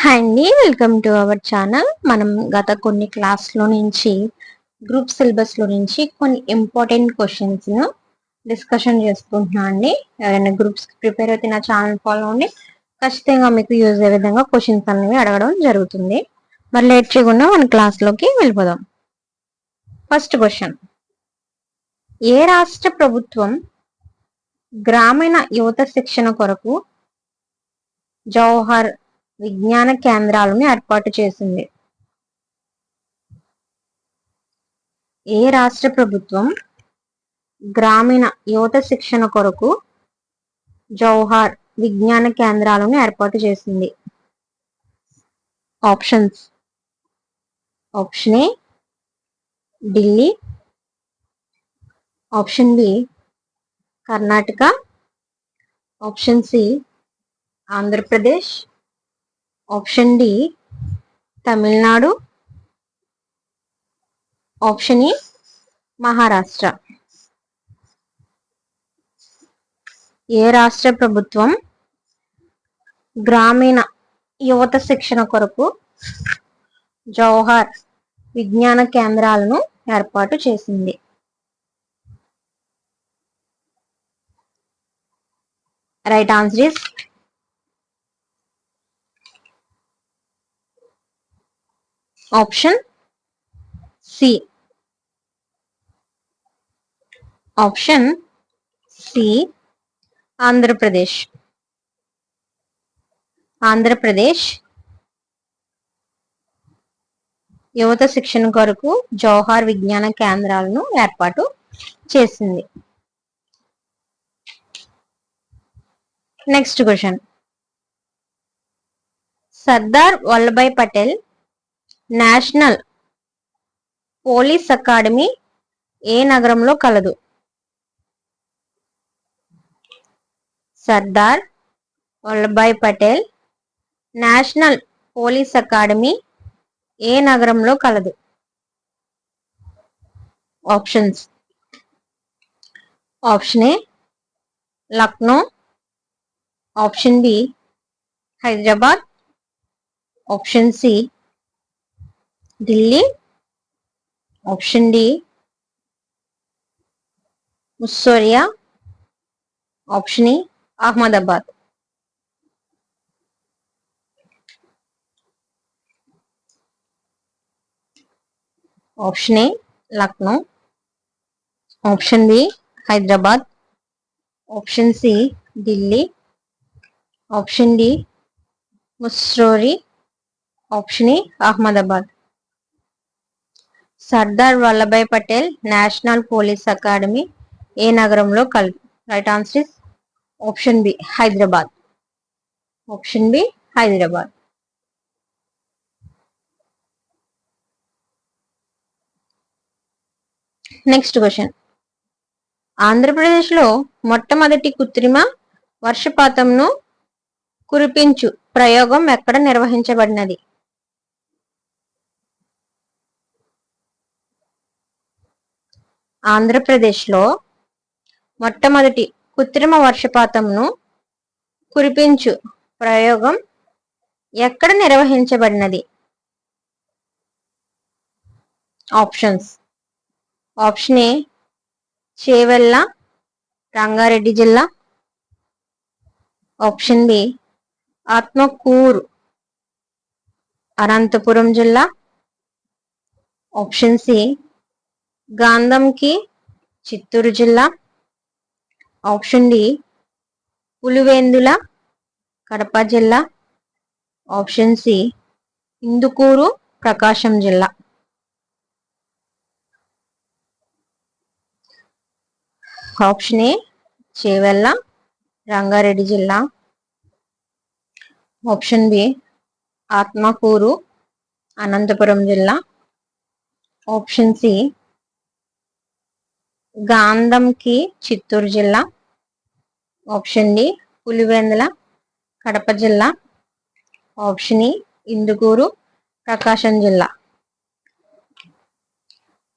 Hi అండి, welcome to our channel. మనం గత కొన్ని క్లాస్లో నుంచి గ్రూప్ సిలబస్లో నుంచి కొన్ని ఇంపార్టెంట్ క్వశ్చన్స్ డిస్కషన్ చేసుకుంటున్నాం అండి. ఎవరైనా గ్రూప్స్ ప్రిపేర్ అయితే నా ఛానల్ ఫాలో అవ్వండి. ఖచ్చితంగా మీకు యూజ్ అయ్యే విధంగా క్వశ్చన్స్ అనేవి అడగడం జరుగుతుంది. మరి లేట్ చేయకుండా మన క్లాస్లోకి వెళ్ళిపోదాం. ఫస్ట్ క్వశ్చన్: ఏ రాష్ట్ర ప్రభుత్వం గ్రామీణ యువత శిక్షణ కొరకు జవహర్ విజ్ఞాన కేంద్రాలను ఏర్పాటు చేసింది? ఏ రాష్ట్ర ప్రభుత్వం గ్రామీణ యువత శిక్షణ కొరకు జవహర్ విజ్ఞాన కేంద్రాలను ఏర్పాటు చేసింది? Options: option A Delhi, option B Karnataka, option C Andhra Pradesh, option D Tamil Nadu, option E Maharashtra. ఏ రాష్ట్ర ప్రభుత్వం గ్రామీణ యువత శిక్షణ కొరకు జవహర్ విజ్ఞాన కేంద్రాలను ఏర్పాటు చేసింది? Right answer is option C. Option C Andhra Pradesh. Andhra Pradesh యువత శిక్షణ కొరకు జవహర్ విజ్ఞాన కేంద్రాలను ఏర్పాటు చేసింది. Next question: Sardar Vallabhbhai Patel national police academy ఏ నగరంలో కలదు? Sardar Vallabhbhai Patel national police academy ఏ నగరంలో కలదు? Options: option A Lucknow, option B Hyderabad, option C Delhi, option D Mussoorie, option E Ahmedabad. Option A Lucknow, option B Hyderabad, option C Delhi, option D Mussoorie, option E Ahmedabad. Sardar Vallabhbhai Patel national police academy ఏ నగరంలో కలదు? Right answer is option B Hyderabad. Option B Hyderabad. Next question: ఆంధ్రప్రదేశ్లో మొట్టమొదటి కృత్రిమ వర్షపాతంను కురిపించు ప్రయోగం ఎక్కడ నిర్వహించబడినది? ఆంధ్రప్రదేశ్లో మొట్టమొదటి కృత్రిమ వర్షపాతంను కురిపించు ప్రయోగం ఎక్కడ నిర్వహించబడినది? Options: option A Chevella Rangareddy జిల్లా, ఆప్షన్ బి ఆత్మకూరు అనంతపురం జిల్లా, ఆప్షన్ సి గాంధంకి చిత్తూరు జిల్లా, ఆప్షన్ డి పులివెందుల కడప జిల్లా, ఆప్షన్ సి ఇందుకూరు ప్రకాశం జిల్లా. ఆప్షన్ ఏ చేవెళ్ళ రంగారెడ్డి జిల్లా, ఆప్షన్ బి ఆత్మకూరు అనంతపురం జిల్లా, ఆప్షన్ సి గాంధంకి చిత్తూరు జిల్లా, ఆప్షన్ డి పులివెందుల కడప జిల్లా, ఆప్షన్ ఈ ఇందుకూరు ప్రకాశం జిల్లా.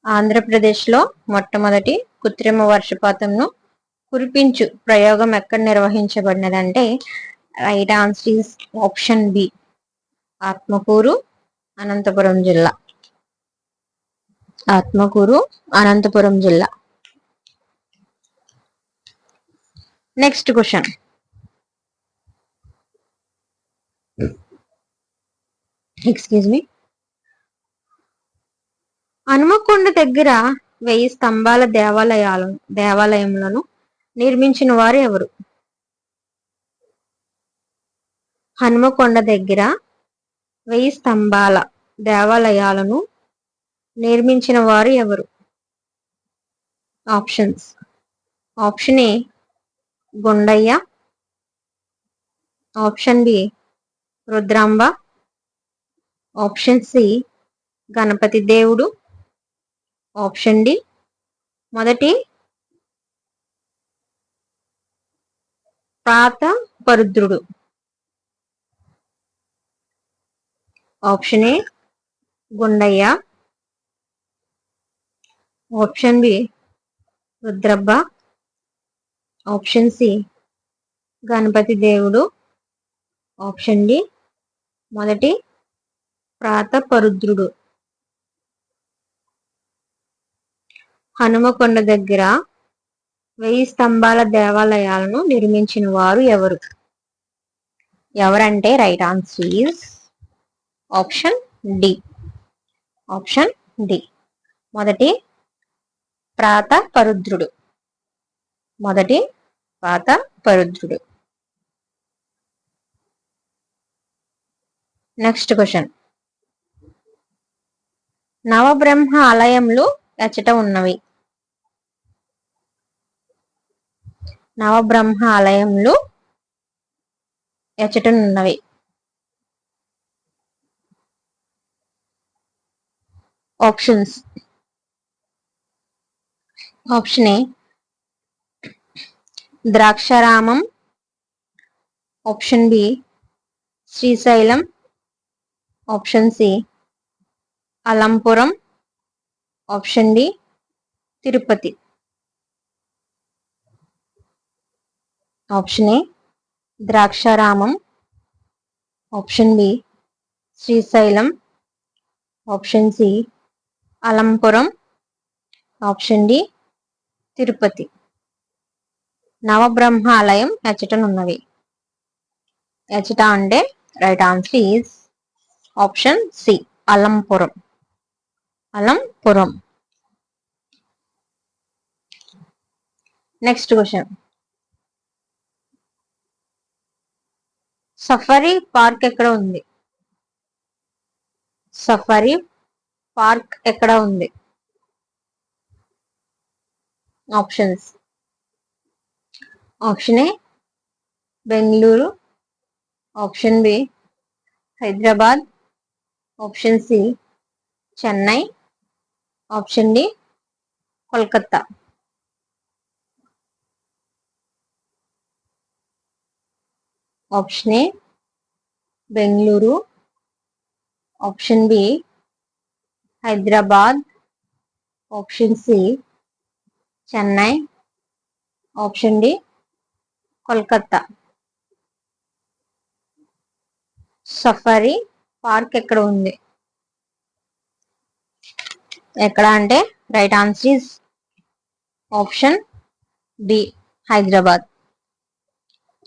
ఆంధ్రప్రదేశ్లో మొట్టమొదటి కృత్రిమ వర్షపాతంను కురిపించు ప్రయోగం ఎక్కడ నిర్వహించబడినదంటే right answer is option B Atmakur, Anantapuram జిల్లా. ఆత్మకూరు, అనంతపురం జిల్లా. Next question. Excuse me. Hanumakonda దగ్గర 1000 స్తంభాల దేవాలయములను నిర్మించిన వారు ఎవరు? హనుమకొండ దగ్గర 1000 స్తంభాల దేవాలయాలను నిర్మించిన వారు ఎవరు? Options. Option A Gundayya, option B Rudramba, option C Ganapati దేవుడు, ఆప్షన్ డి మొదటి ప్రాతపరుద్రుడు. Option A Gundayya, option B Rudramba, option C Ganapati దేవుడు, ఆప్షన్ డి మొదటి ప్రాతపరుద్రుడు. హనుమకొండ దగ్గర 1000 స్తంభాల దేవాలయాలను నిర్మించిన వారు ఎవరు? ఎవరంటే right answer is option D. Option D మొదటి ప్రాతపరుద్రుడు. మొదటి ప్రాతపరుద్రుడు. Next question. నవబ్రహ్మ ఆలయంలో ఎచ్చట ఉన్నవి? నవబ్రహ్మ ఆలయంలో ఎచ్చటనున్నవి? Options. Option A Draksharamam, option B Srisailam, option C Alampuram, option D Tirupati. Option A Draksharamam, option B Srisailam, option C Alampuram, option D Tirupati. Navabrahma ఆలయం ఎచ్చటనున్నవి? ఎచ్చట అంటే right answer is option C Alampuram. Alampuram. Next question. Safari park ఎక్కడ ఉంది? సఫారీ పార్క్ ఎక్కడ ఉంది? Options. Option A Bengaluru, option B Hyderabad, option C Chennai, option D Kolkata. Option A Bengaluru, option B Hyderabad, option C Chennai, option D Kolkata. Safari park ఎక్కడ ఉంది? ఎక్కడ అంటే right answer is option B Hyderabad.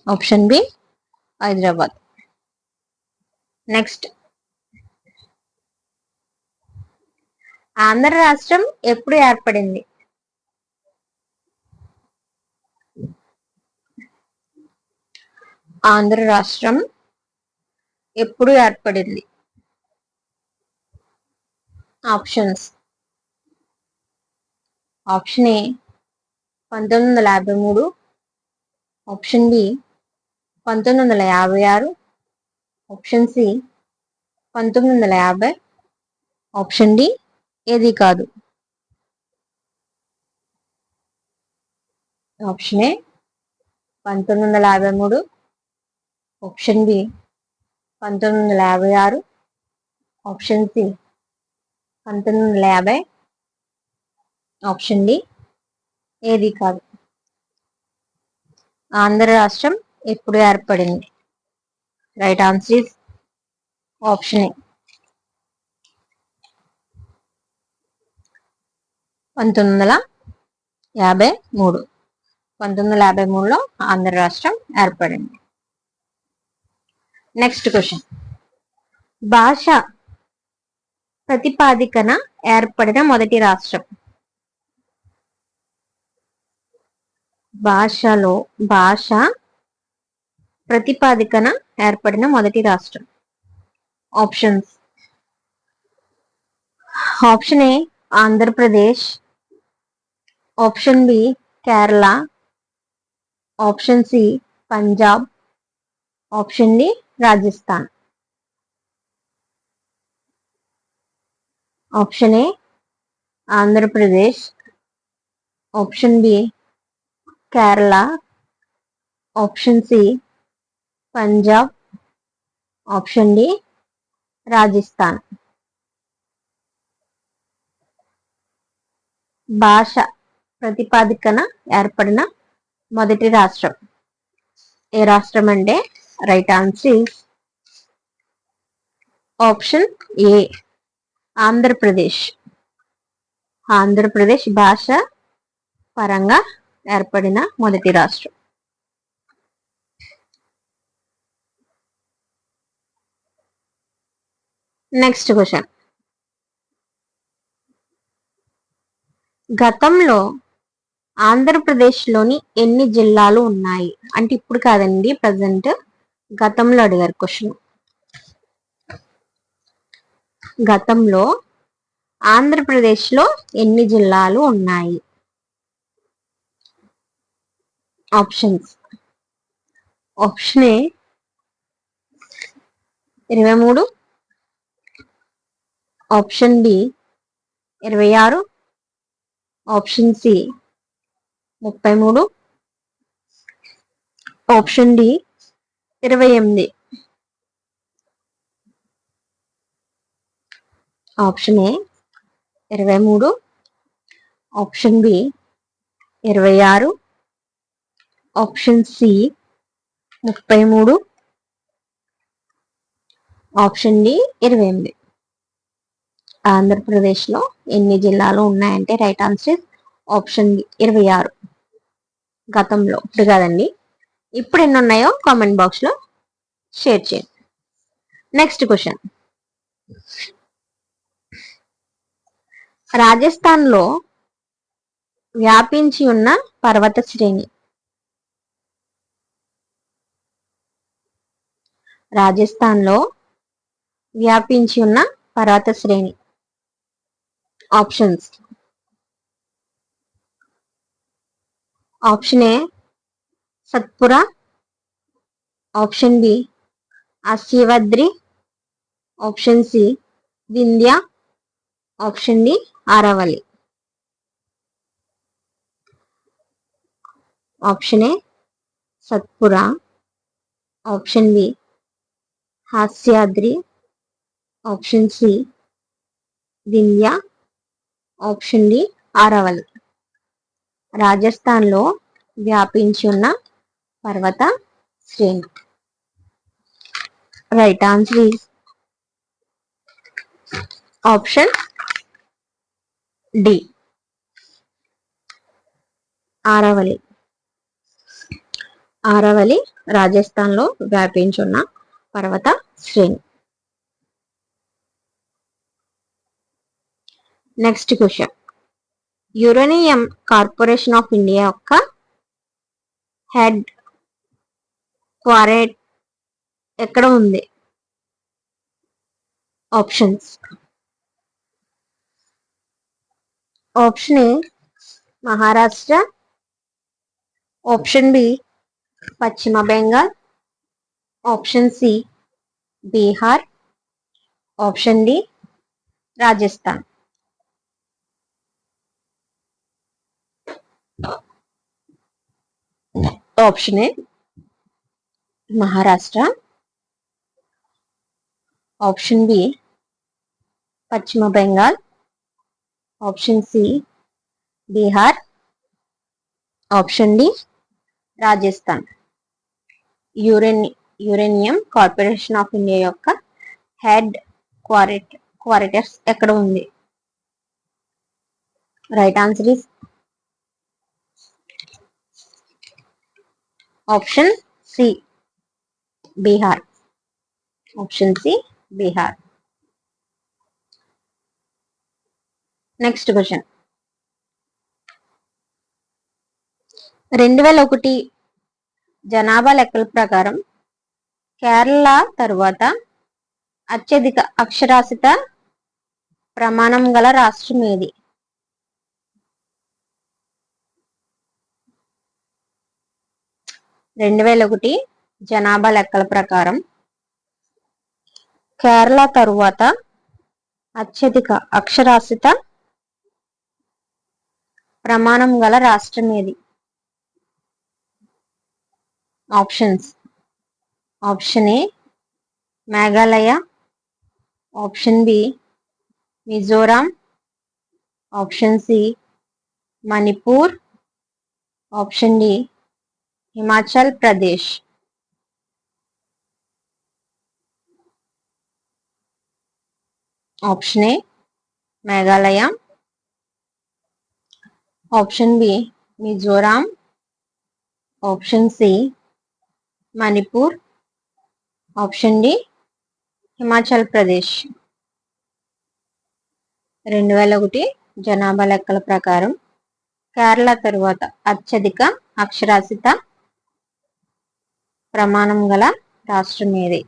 Option B Hyderabad. Next. Andhra రాష్ట్రం ఎప్పుడు ఏర్పడింది? ఆంధ్ర రాష్ట్రం ఎప్పుడు ఏర్పడింది? Options. Option A 1953, option B 1956, option C 1950, option D ఏది కాదు. Option A 1953, option B 1956, option C 1950, option D ఏది కాదు. ఆంధ్ర రాష్ట్రం ఎప్పుడు ఏర్పడింది? Right answer is option A 1953. 1953లో ఆంధ్ర రాష్ట్రం ఏర్పడింది. నెక్స్ట్ క్వశ్చన్, భాష ప్రతిపాదికన ఏర్పడిన మొదటి రాష్ట్రం. భాష ప్రతిపాదికన ఏర్పడిన మొదటి రాష్ట్రం. Options: option A Andhra Pradesh, option B Kerala, option C Punjab, option D Rajasthan. Option A Andhra Pradesh, option B Kerala, option C Punjab, option D Rajasthan. భాష ప్రతిపాదికన ఏర్పడిన మొదటి రాష్ట్రం ఏ రాష్ట్రం అంటే right answer option A Andhra Pradesh. Andhra Pradesh భాష పరంగా ఏర్పడిన మొదటి రాష్ట్రం. నెక్స్ట్ క్వశ్చన్, గతంలో ఆంధ్రప్రదేశ్లోని ఎన్ని జిల్లాలు ఉన్నాయి? అంటే ఇప్పుడు కాదండి, ప్రజెంట్. గతంలో అడిగారు క్వశ్చన్. గతంలో ఆంధ్రప్రదేశ్లో ఎన్ని జిల్లాలు ఉన్నాయి? Options: option A 23, option B 26, option C 33, option D 28. Option A 23, option B 26, option C 33, option D 28. ఆంధ్రప్రదేశ్లో ఎన్ని జిల్లాలు ఉన్నాయంటే రైట్ ఆన్సర్ ఆప్షన్ 26. గతంలో, ఇప్పుడు కాదండి. ఇప్పుడు ఎన్ని ఉన్నాయో కామెంట్ బాక్స్ లో షేర్ చేయండి. నెక్స్ట్ క్వశ్చన్, రాజస్థాన్ లో వ్యాపించి ఉన్న పర్వత శ్రేణి. రాజస్థాన్ లో వ్యాపించి ఉన్న పర్వత శ్రేణి. Options: option A Satpura, option B అసివద్రి, option C Vindhya, option D Aravalli. Option A Satpura, option B Sahyadri, option C Vindhya, option D Aravalli. Rajasthan లో వ్యాపించి ఉన్న పర్వత శ్రేణి. Right answer is option D Aravalli. Aravalli Rajasthan లో వ్యాపించి ఉన్న పర్వత శ్రేణి. Next question, uranium corporation of India యొక్క హెడ్ క్వార్టర్ ఎక్కడ ఉంది? Options: option A Maharashtra, option B పశ్చిమ Bengal, option C Bihar, option D Rajasthan. Option A Maharashtra, option B పశ్చిమ Bengal, option C Bihar, option D Rajasthan. Uranium corporation of India యొక్క హెడ్ క్వార్టర్స్ ఎక్కడ ఉంది? Right answer is option C, Bihar. Option C, Bihar. Next question. 2001 జనాభా లెక్కల ప్రకారం కేరళ తరువాత అత్యధిక అక్షరాస్యత ప్రమాణం గల రాష్ట్రం ఏది? 2001 జనాభా లెక్కల ప్రకారం కేరళ తరువాత అత్యధిక అక్షరాస్యత ప్రమాణం గల రాష్ట్రం ఏది? Options. Option A Meghalaya, option B Mizoram, option C Manipur, option D Himachal Pradesh. Option A Meghalaya, option B Mizoram, option C Manipur, option D Himachal Pradesh. 2001 జనాభా లెక్కల ప్రకారం కేరళ తరువాత అత్యధిక అక్షరాస్యత ప్రమాణం గల రాష్ట్రం ఏది?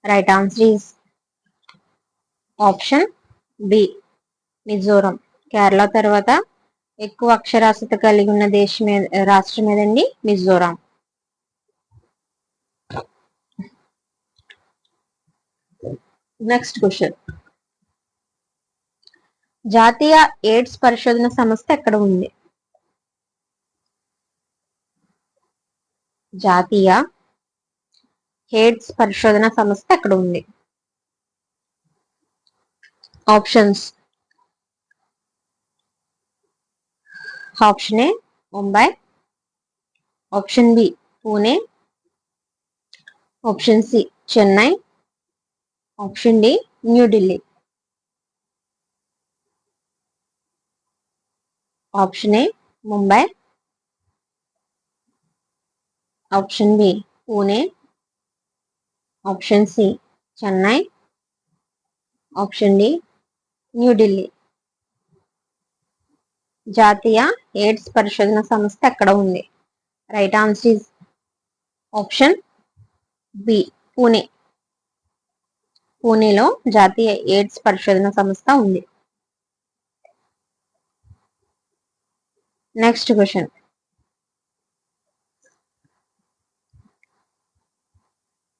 Right answer is option B, Mizoram. Kerala తర్వాత ఎక్కువ అక్షరాస్యత కలిగి ఉన్న రాష్ట్రం ఏదండి? మిజోరాం. Next question. జాతీయ ఎయిడ్స్ పరిశోధన సంస్థ ఎక్కడ ఉంది? జాతీయ ఎయిడ్స్ పరిశోధన సంస్థ ఎక్కడ ఉంది? Options. Option A Mumbai, option B Pune, option C Chennai, option D New Delhi. Option A Mumbai, option B Pune, option C Chennai, option D New Delhi. జాతీయ ఎయిడ్స్ పరిశోధన సంస్థ ఎక్కడ ఉంది? Right answer is option B Pune. పూణేలో జాతీయ ఎయిడ్స్ పరిశోధన సంస్థ ఉంది. Next question.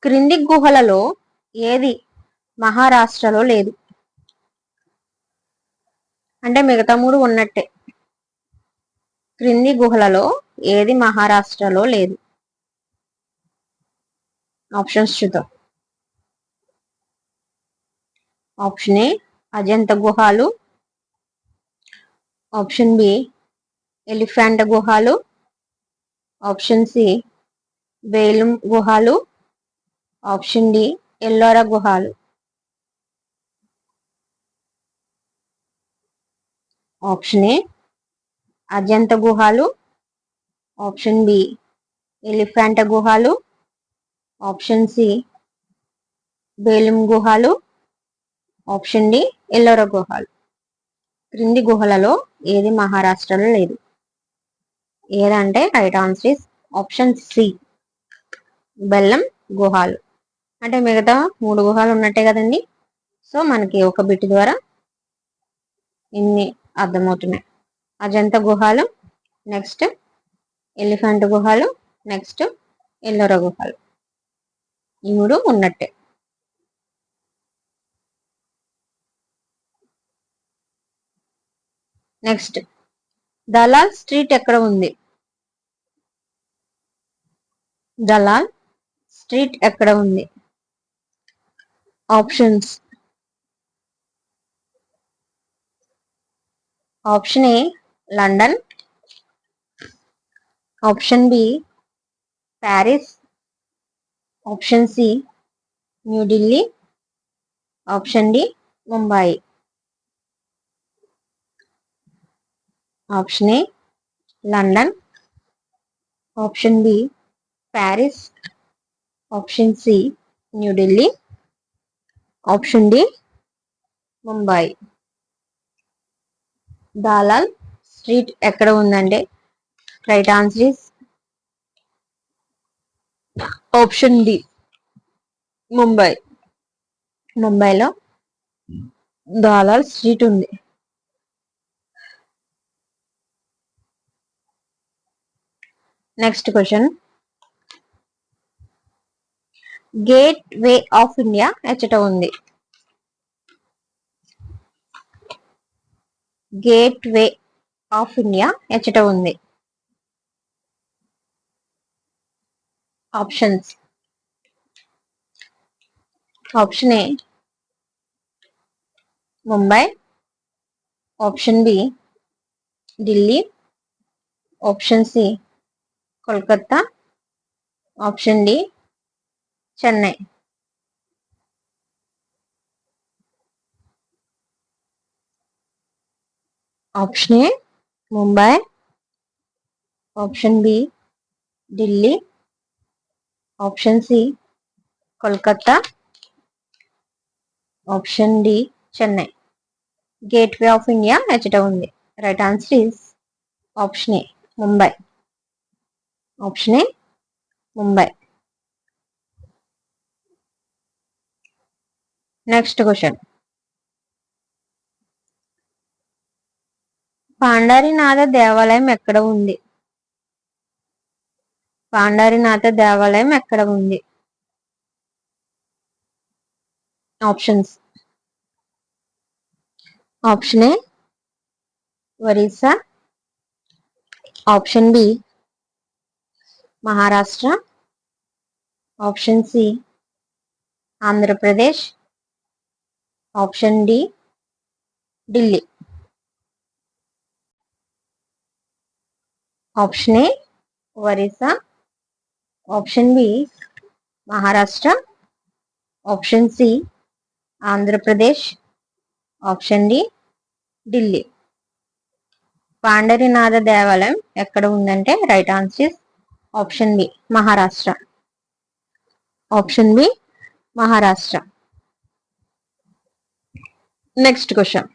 క్రింది గుహలలో ఏది మహారాష్ట్రలో లేదు? అంటే మిగతా మూడు ఉన్నట్టే. క్రింది గుహలలో ఏది మహారాష్ట్రలో లేదు? ఆప్షన్స్ చూద్దాం. ఆప్షన్ ఏ అజంత గుహాలు, ఆప్షన్ బి ఎలిఫెంట్ గుహాలు, ఆప్షన్ సి బేలుం గుహాలు, ఆప్షన్ డి ఎల్లోరా గుహాలు. ఆప్షన్ ఏ అజంత గుహాలు, ఆప్షన్ బి ఎలిఫెంట్ గుహాలు, ఆప్షన్ సి బేలుం గుహాలు, ఆప్షన్ డి ఎల్లోరా గుహాలు. క్రింది గుహలలో ఏది మహారాష్ట్రలో లేదు? ఏదంటే right answer is option C Belum గుహాలు. అంటే మిగతా మూడు గుహాలు ఉన్నట్టే కదండి. సో మనకి ఒక బిట్ ద్వారా ఇన్ని అర్థమవుతున్నాయి. అజంత గుహాలు, నెక్స్ట్ ఎలిఫెంట్ గుహాలు, నెక్స్ట్ ఎల్లోరా గుహాలు. ఈ మూడు ఉన్నట్టే. నెక్స్ట్ దలాల్ స్ట్రీట్ ఎక్కడ ఉంది? దలాల్ స్ట్రీట్ ఎక్కడ ఉంది? Options. Option A London, option B Paris, option C New Delhi. Option D Mumbai. Option A London. Option B Paris. Option C New Delhi. Option D Mumbai. Dalal street ఎక్కడ ఉందంటే right answer is option D Mumbai. ముంబైలో దాలాల్ స్ట్రీట్ ఉంది. Next question. Gateway of India ఎచ్చట ఉంది? Gateway of India ఎచ్చట ఉంది? Options. Option A Mumbai. Option B Delhi. Option C Kolkata. Option D Chennai. Option A Mumbai. Option B Delhi. Option C Kolkata. Option D Chennai. Gateway of India ఎచ్చట ఉంది? Right answer is option A Mumbai. Option A Mumbai. Next question. Pandharinath దేవాలయం ఎక్కడ ఉంది? పాండరీనాథ దేవాలయం ఎక్కడ ఉంది? Options. Option A Orissa. Option B Maharashtra. Option C Andhra Pradesh. Option D Delhi. Option A Orissa. Option B Maharashtra. Option C Andhra Pradesh. Option D Delhi. Pandharinath దేవాలయం ఎక్కడ ఉందంటే right answer option B Maharashtra. Option B Maharashtra. Next question.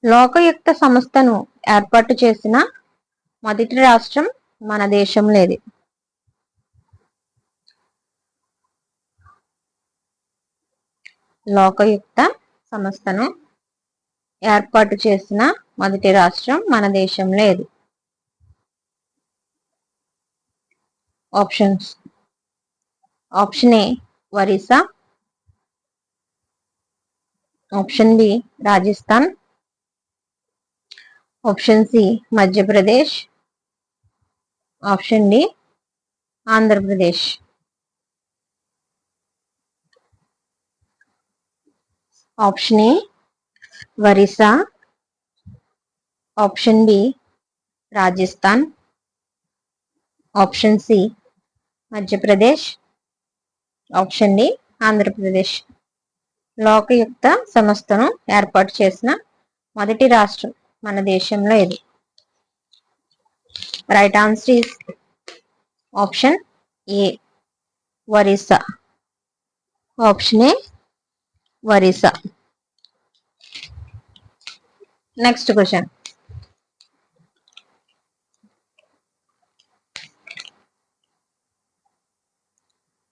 Lokayukta సంస్థను ఏర్పాటు చేసిన మొదటి రాష్ట్రం మన దేశంలో ఏది? లోకయుక్త సంస్థను ఏర్పాటు చేసిన మొదటి రాష్ట్రం మన దేశంలో ఏది? Options. Option A Orissa. Option B Rajasthan. Option C Madhya Pradesh. Option D Andhra Pradesh. Option A Orissa. Option B Rajasthan. Option C Madhya Pradesh. Option D Andhra Pradesh. Lokayukta సంస్థను ఏర్పాటు చేసిన మొదటి రాష్ట్రం మన దేశంలో ఏది? Right answer is option A Orissa. Option A Orissa. Next question.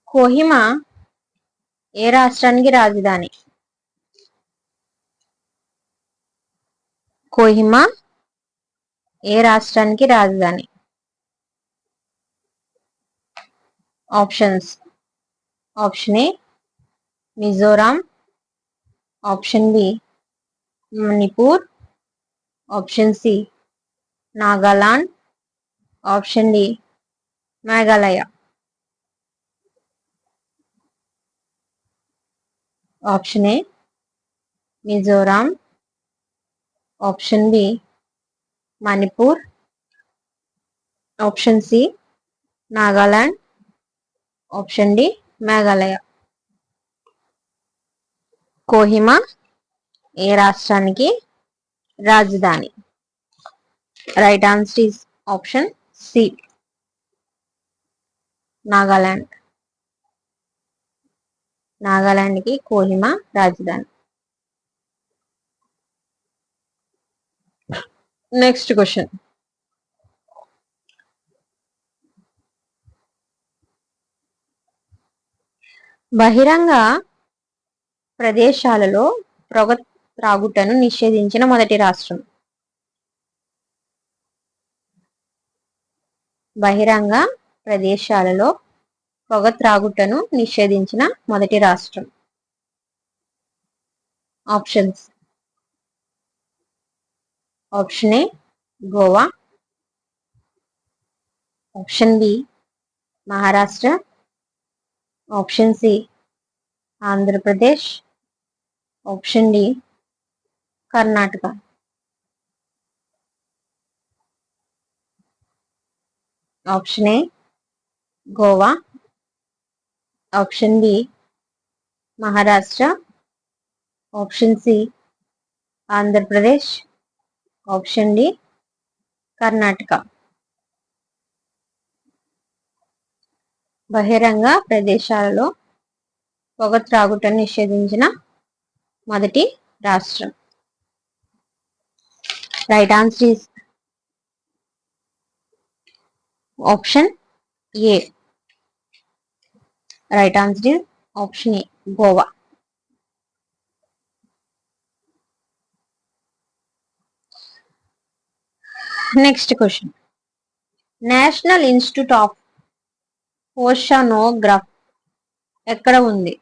Kohima ఏ రాష్ట్రానికి రాజధాని? కోహిమా ఏ రాష్ట్రానికి రాజధాని? Options. Option A Mizoram. Option B Manipur. Option C Nagaland. Option D Meghalaya. Option A Mizoram. Option B Manipur. Option C Nagaland. Option D Meghalaya. Kohima ఏ రాష్ట్రానికి రాజధాని? Right answer is option C Nagaland. నాగాలాండ్కి కోహిమా రాజధాని. Next question. బహిరంగ ప్రదేశాలలో పొగ త్రాగుటను నిషేధించిన మొదటి రాష్ట్రం? బహిరంగ ప్రదేశాలలో పొగ త్రాగుటను నిషేధించిన మొదటి రాష్ట్రం. Options. Option A Goa, option B Maharashtra, option C Andhra Pradesh, option D Karnataka. Option A Goa, option B Maharashtra, option C Andhra Pradesh, option D Karnataka. బహిరంగ ప్రదేశాలలో పొగ త్రాగుటను నిషేధించిన మొదటి రాష్ట్రం. Right answer is option A. Right answer is option A Goa. Next question. National institute of oceanography ఎక్కడ ఉంది?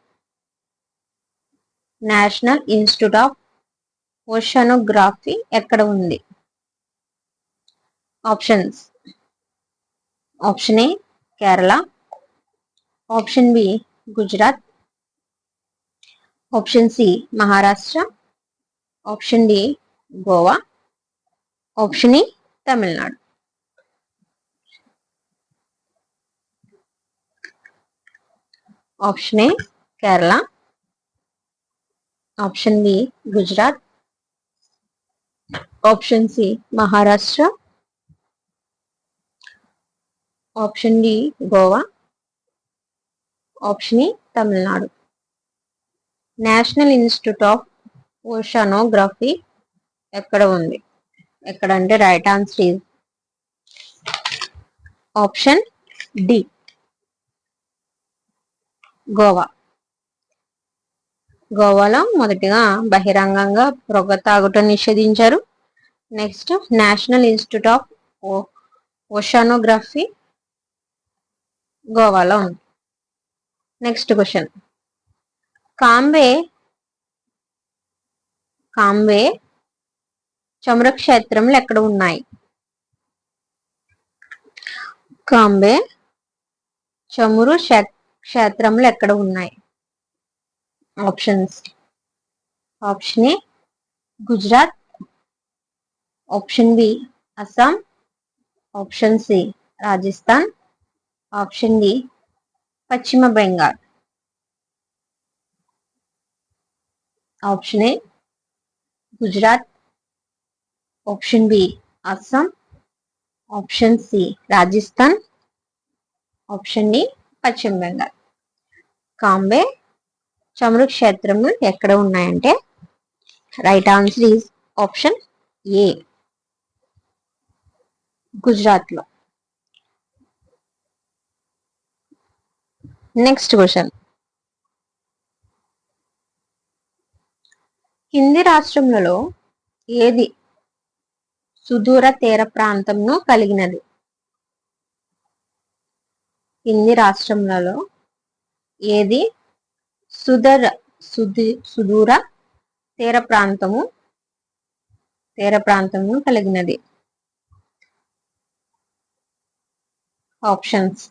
National institute of oceanography ఎక్కడ ఉంది? Options. Option A Kerala, option B Gujarat, option C Maharashtra, option D Goa, option E Tamil Nadu. Option A Kerala, option B Gujarat, option C Maharashtra, option D Goa, option E Tamil Nadu. National institute of oceanography ఎక్కడ ఉంది? ఎక్కడంటే right answer is option D Goa. గోవాలో మొదటిగా బహిరంగంగా పొగ తాగుట నిషేధించారు. Next national institute of oceanography గోవాలో ఉంది. Next question. కాంబే చమురు క్షేత్రములు ఎక్కడ ఉన్నాయి? కాంబే చమురు క్షేత్రములు ఎక్కడ ఉన్నాయి? Options. Option A Gujarat, option B Assam, option C Rajasthan, option D పశ్చిమ Bengal. Option A Gujarat, option B Assam, option C Rajasthan, option D పశ్చిమ బెంగాల్. కాంబే చమురు క్షేత్రములు ఎక్కడ ఉన్నాయంటే right answer is option A Gujarat లో. Next question. కింది రాష్ట్రములలో ఏది సుదూర తీర ప్రాంతంను కలిగినది? కింది రాష్ట్రములలో ఏది సుదూర తీర ప్రాంతము కలిగినది? Options.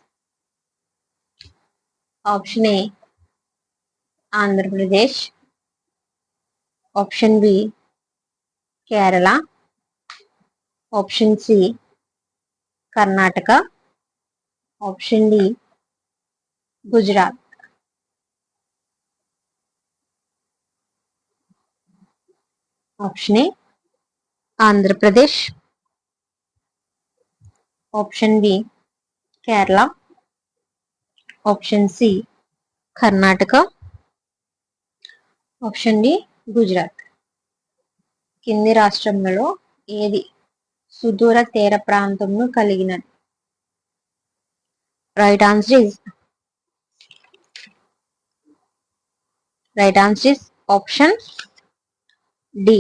Option A Andhra Pradesh, option B Kerala, option C Karnataka, option D Gujarat. Option A Andhra Pradesh. Option B Kerala. Option C Karnataka. Option D Gujarat. కింది రాష్ట్రములలో ఏది సుదూర తీర ప్రాంతంను కలిగినది? Right answer is option D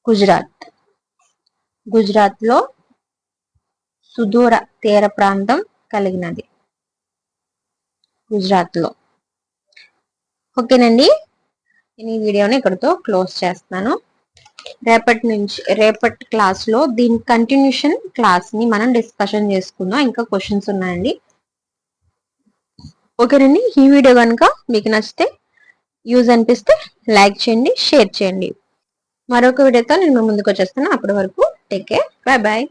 Gujarat. Gujarat లో సుదూర తీర ప్రాంతం కలిగినది గుజరాత్ లో. ఓకేనండి, నేను ఈ వీడియోని ఇక్కడితో క్లోజ్ చేస్తున్నాను. రేపటి క్లాస్ లో దీని కంటిన్యూషన్ క్లాస్ ని మనం డిస్కషన్ చేసుకుందాం. ఇంకా క్వశ్చన్స్ ఉన్నాయండి. ఓకేనండి, ఈ వీడియో కనుక మీకు నచ్చితే, యూజ్ అనిపిస్తే లైక్ చేయండి, షేర్ చేయండి. మరొక వీడియోతో నేను ముందుకు వచ్చేస్తాను. అప్పటి వరకు టేక్ కేర్, బాయ్ బాయ్.